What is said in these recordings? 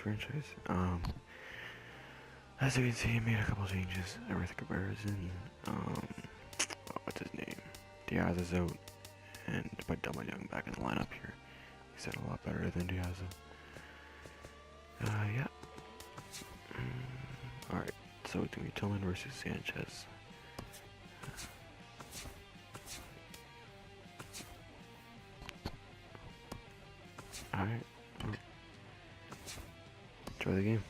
franchise. As you can see, he made a couple changes. Everything comparison. What's his name? Diaz is out, and put Delma Young back in the lineup here. He said a lot better than Diaz. Yeah. Alright, so it's gonna be Tillman versus Sanchez. Alright. Enjoy the game.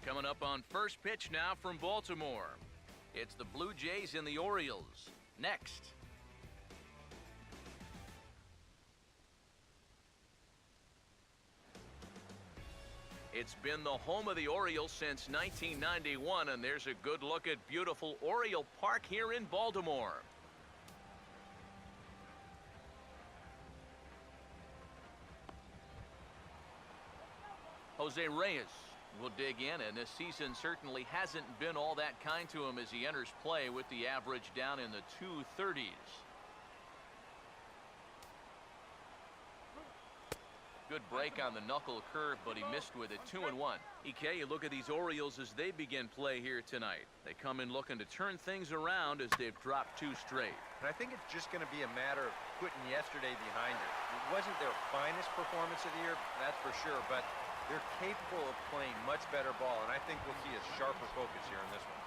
Coming up on first pitch now from Baltimore. It's the Blue Jays and the Orioles. Next. It's been the home of the Orioles since 1991, and there's a good look at beautiful Oriole Park here in Baltimore. Jose Reyes will dig in, and this season certainly hasn't been all that kind to him as he enters play with the average down in the 230s. Good break on the knuckle curve, but he missed with it. 2-1. EK, you look at these Orioles as they begin play here tonight. They come in looking to turn things around as they've dropped 2 straight. And I think it's just going to be a matter of putting yesterday behind it. It wasn't their finest performance of the year, that's for sure, but they're capable of playing much better ball, and I think we'll see a sharper focus here in this one.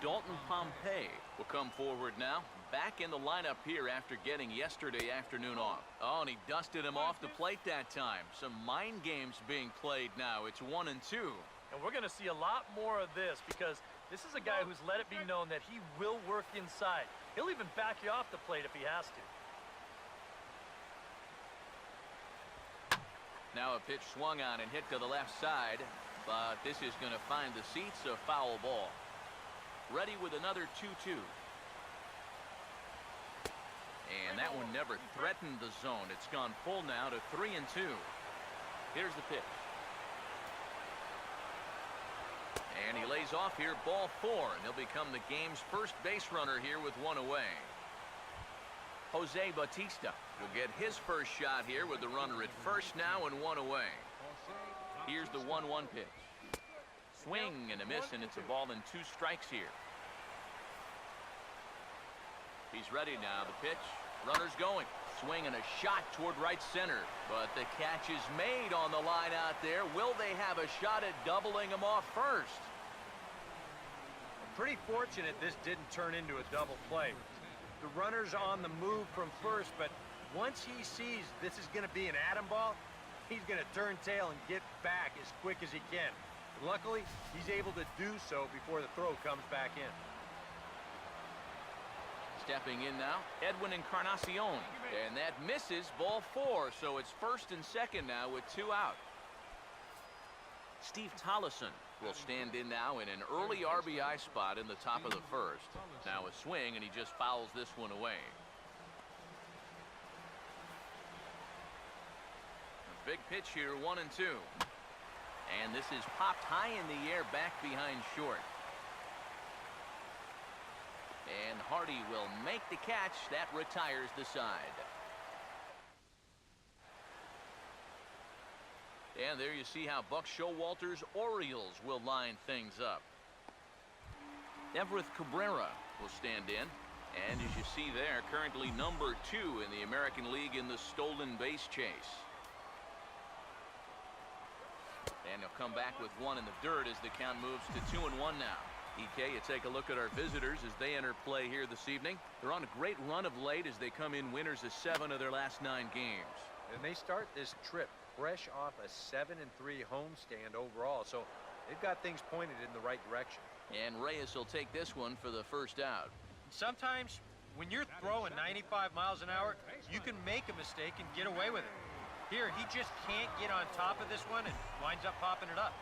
Dalton Pompey will come forward now. Back in the lineup here after getting yesterday afternoon off. Oh, and he dusted him off the plate that time. Some mind games being played now. It's 1-2. And we're going to see a lot more of this because this is a guy who's let it be known that he will work inside. He'll even back you off the plate if he has to. Now a pitch swung on and hit to the left side, but this is going to find the seats, a foul ball. Ready with another 2-2. And that one never threatened the zone. It's gone full now to 3-2. Here's the pitch. And he lays off here, ball 4, and he'll become the game's first base runner here with 1 away. Jose Bautista will get his first shot here with the runner at first now and 1 away. Here's the 1-1 pitch. Swing and a miss, and it's a ball and 2 strikes here. He's ready now. The pitch. Runner's going. Swing and a shot toward right center. But the catch is made on the line out there. Will they have a shot at doubling him off first? Pretty fortunate this didn't turn into a double play. The runner's on the move from first, but once he sees this is going to be an atom ball, he's going to turn tail and get back as quick as he can. Luckily, he's able to do so before the throw comes back in. Stepping in now, Edwin Encarnacion. And that misses, ball 4. So it's first and second now with 2 out. Steve Tollison will stand in now in an early RBI spot in the top of the first. Now a swing, and he just fouls this one away. A big pitch here, 1-2. And this is popped high in the air back behind short. And Hardy will make the catch. That retires the side. And there you see how Buck Showalter's Orioles will line things up. Everett Cabrera will stand in. And as you see there, currently number 2 in the American League in the stolen base chase. And he'll come back with 1 in the dirt as the count moves to 2-1 now. EK, you take a look at our visitors as they enter play here this evening. They're on a great run of late as they come in winners of 7 of their last 9 games. And they start this trip fresh off a 7-3 homestand overall, so they've got things pointed in the right direction. And Reyes will take this one for the first out. Sometimes when you're throwing 95 miles an hour, you can make a mistake and get away with it. Here, he just can't get on top of this one and winds up popping it up.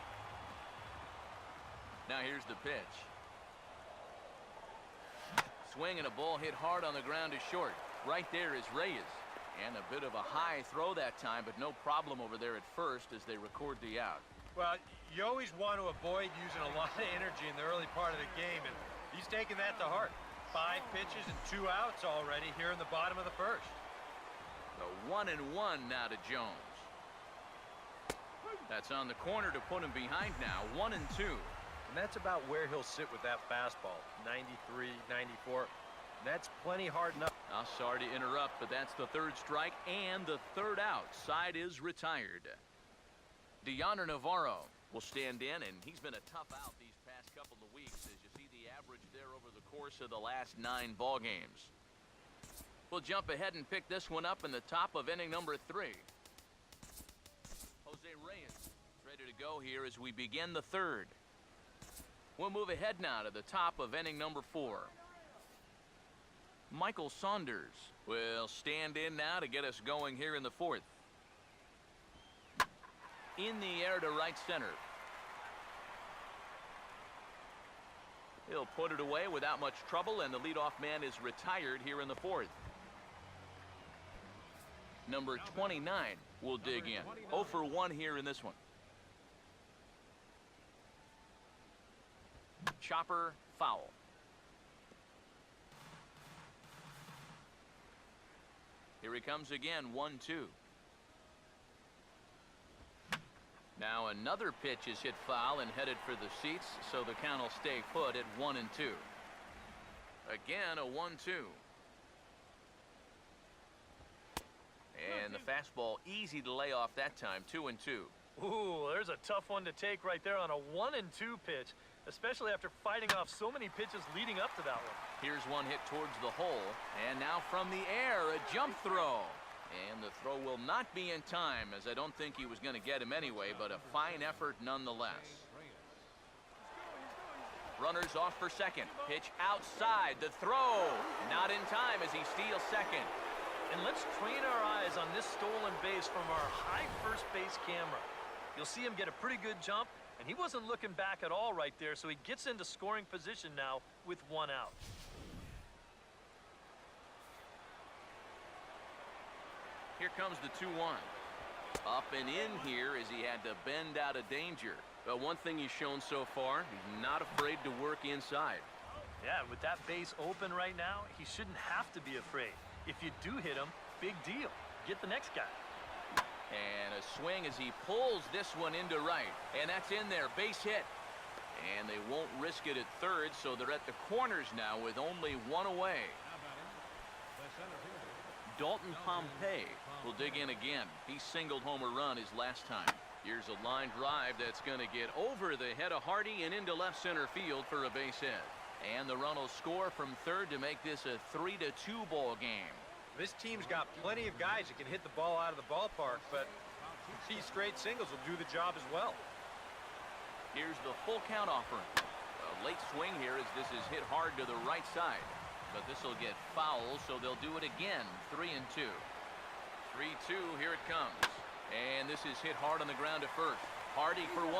Now here's the pitch. Swing and a ball hit hard on the ground to short. Right there is Reyes. And a bit of a high throw that time, but no problem over there at first as they record the out. Well, you always want to avoid using a lot of energy in the early part of the game, and he's taking that to heart. 5 pitches and 2 outs already here in the bottom of the first. The 1-1 now to Jones. That's on the corner to put him behind now. 1-2. And that's about where he'll sit with that fastball. 93, 94. That's plenty hard enough. Now, sorry to interrupt, but that's the 3rd strike and the 3rd out. Side is retired. Deoner Navarro will stand in, and he's been a tough out these past couple of weeks as you see the average there over the course of the last 9 ball games. We'll jump ahead and pick this one up in the top of inning number 3. Jose Reyes ready to go here as we begin the 3rd. We'll move ahead now to the top of inning number 4. Michael Saunders will stand in now to get us going here in the 4th. In the air to right center. He'll put it away without much trouble, and the leadoff man is retired here in the 4th. Number 29 will dig in. 0 for 1 here in this one. Chopper foul. Here he comes again, 1-2. Now another pitch is hit foul and headed for the seats, so the count will stay put at 1-2. Again, a 1-2. And the fastball easy to lay off that time, 2-2. Ooh, there's a tough one to take right there on a 1-2 pitch, especially after fighting off so many pitches leading up to that one. Here's one hit towards the hole, and now from the air, a jump throw. And the throw will not be in time, as I don't think he was going to get him anyway, but a fine effort nonetheless. Runners off for second. Pitch outside. The throw. Not in time as he steals second. And let's train our eyes on this stolen base from our high first base camera. You'll see him get a pretty good jump, and he wasn't looking back at all right there, so he gets into scoring position now with 1 out. Here comes the 2-1. Up and in here as he had to bend out of danger. But one thing he's shown so far, he's not afraid to work inside. Yeah, with that base open right now, he shouldn't have to be afraid. If you do hit him, big deal. Get the next guy. And a swing as he pulls this one into right. And that's in there, base hit. And they won't risk it at 3rd, so they're at the corners now with only 1 away. Dalton Pompey will dig in again. He singled home a run his last time. Here's a line drive that's going to get over the head of Hardy and into left center field for a base hit. And the run will score from 3rd to make this a 3-2 ball game. This team's got plenty of guys that can hit the ball out of the ballpark, but these straight singles will do the job as well. Here's the full count offering. A late swing here as this is hit hard to the right side. But this will get foul, so they'll do it again. 3-2. 3-2, here it comes. And this is hit hard on the ground at first. Hardy for 1.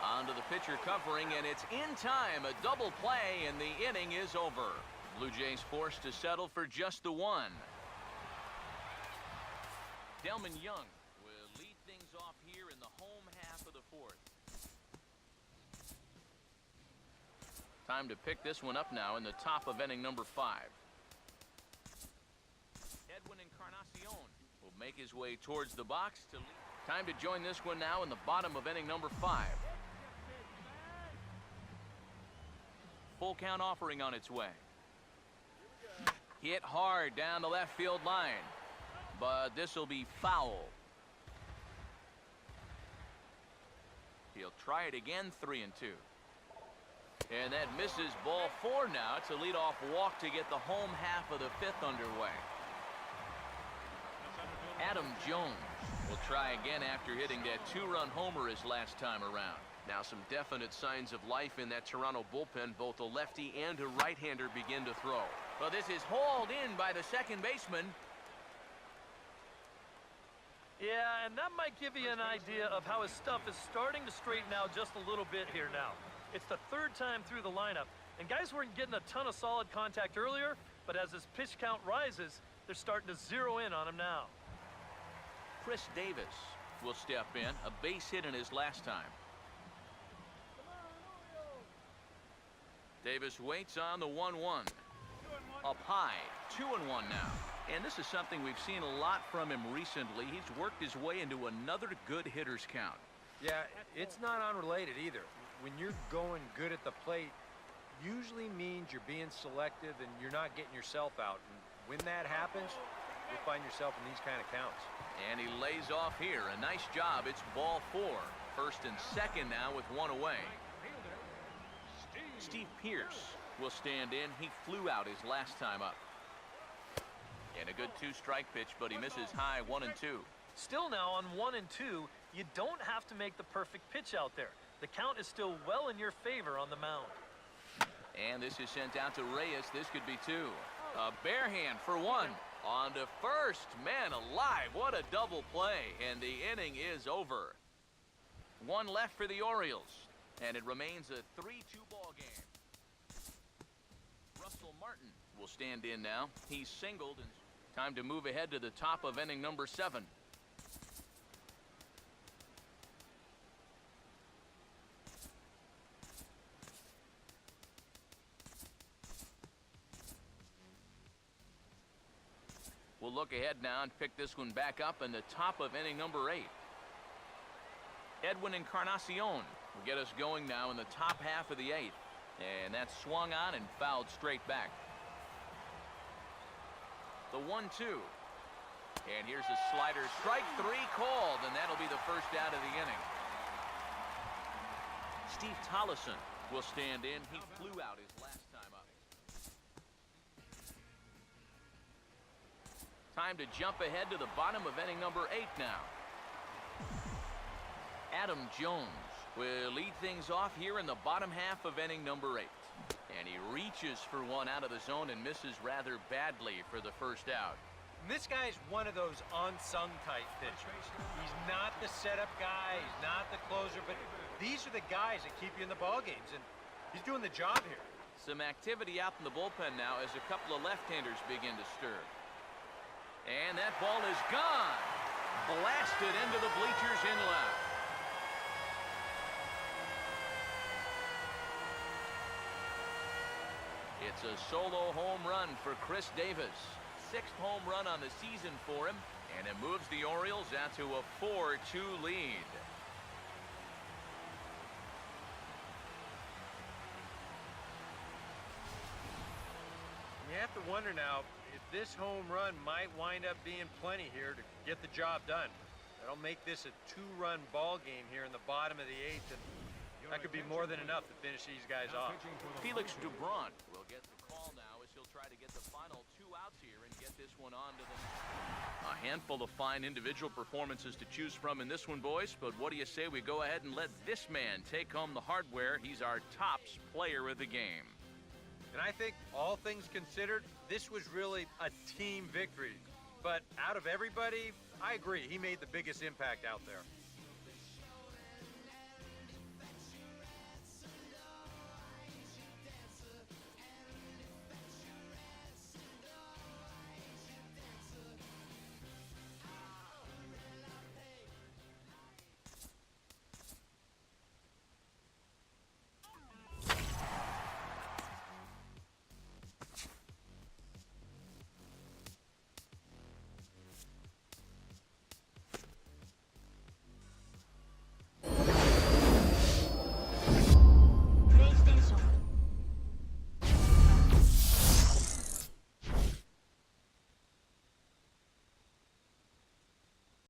Onto the pitcher covering, and it's in time. A double play, and the inning is over. Blue Jays forced to settle for just the 1. Delman Young will lead things off here in the home half of the 4th. Time to pick this one up now in the top of inning number 5. Edwin Encarnacion will make his way towards the box. Time to join this one now in the bottom of inning number 5. Full count offering on its way. Hit hard down the left field line. But this will be foul. He'll try it again, 3-2. And that misses ball 4 now. It's a leadoff walk to get the home half of the 5th underway. Adam Jones will try again after hitting that 2-run homer his last time around. Now some definite signs of life in that Toronto bullpen. Both a lefty and a right-hander begin to throw. Well, this is hauled in by the second baseman. Yeah, and that might give you an idea of how his stuff is starting to straighten out just a little bit here now. It's the 3rd time through the lineup, and guys weren't getting a ton of solid contact earlier, but as his pitch count rises, they're starting to zero in on him now. Chris Davis will step in. A base hit in his last time. Davis waits on the 1-1. Up high, 2-1 now. And this is something we've seen a lot from him recently. He's worked his way into another good hitter's count. Yeah, it's not unrelated either. When you're going good at the plate, usually means you're being selective and you're not getting yourself out. And when that happens, you'll find yourself in these kind of counts. And he lays off here. A nice job. It's ball 4. First and second now with 1 away. Steve Pearce will stand in. He flew out his last time up. And a good 2-strike pitch, but he misses high 1 and 2. Still now on 1 and 2, you don't have to make the perfect pitch out there. The count is still well in your favor on the mound. And this is sent out to Reyes. This could be 2. A bare hand for 1. On to first. Man alive, what a double play. And the inning is over. 1 left for the Orioles. And it remains a 3-2 ball game. Russell Martin will stand in now. He's singled, and time to move ahead to the top of inning number 7. We'll look ahead now and pick this one back up in the top of inning number 8. Edwin Encarnacion will get us going now in the top half of the 8th. And that's swung on and fouled straight back. The 1-2. And here's a slider. Strike 3 called, and that'll be the first out of the inning. Steve Tollison will stand in. He flew out his last time up. Time to jump ahead to the bottom of inning number 8 now. Adam Jones will lead things off here in the bottom half of inning number 8. And he reaches for 1 out of the zone and misses rather badly for the first out. This guy's one of those unsung type pitchers. He's not the setup guy, he's not the closer, but these are the guys that keep you in the ball games, and he's doing the job here. Some activity out in the bullpen now as a couple of left-handers begin to stir. And that ball is gone. Blasted into the bleachers in left. It's a solo home run for Chris Davis. 6th home run on the season for him, and it moves the Orioles out to a 4-2 lead. You have to wonder now if this home run might wind up being plenty here to get the job done. That'll make this a 2-run ball game here in the bottom of the 8th, and that could be more than enough to finish these guys off. Felix Dubron will get the call now as he'll try to get the final 2 outs here and get this one on to the net. A handful of fine individual performances to choose from in this one, boys, but what do you say we go ahead and let this man take home the hardware? He's our tops player of the game. And I think, all things considered, this was really a team victory. But out of everybody, I agree, he made the biggest impact out there.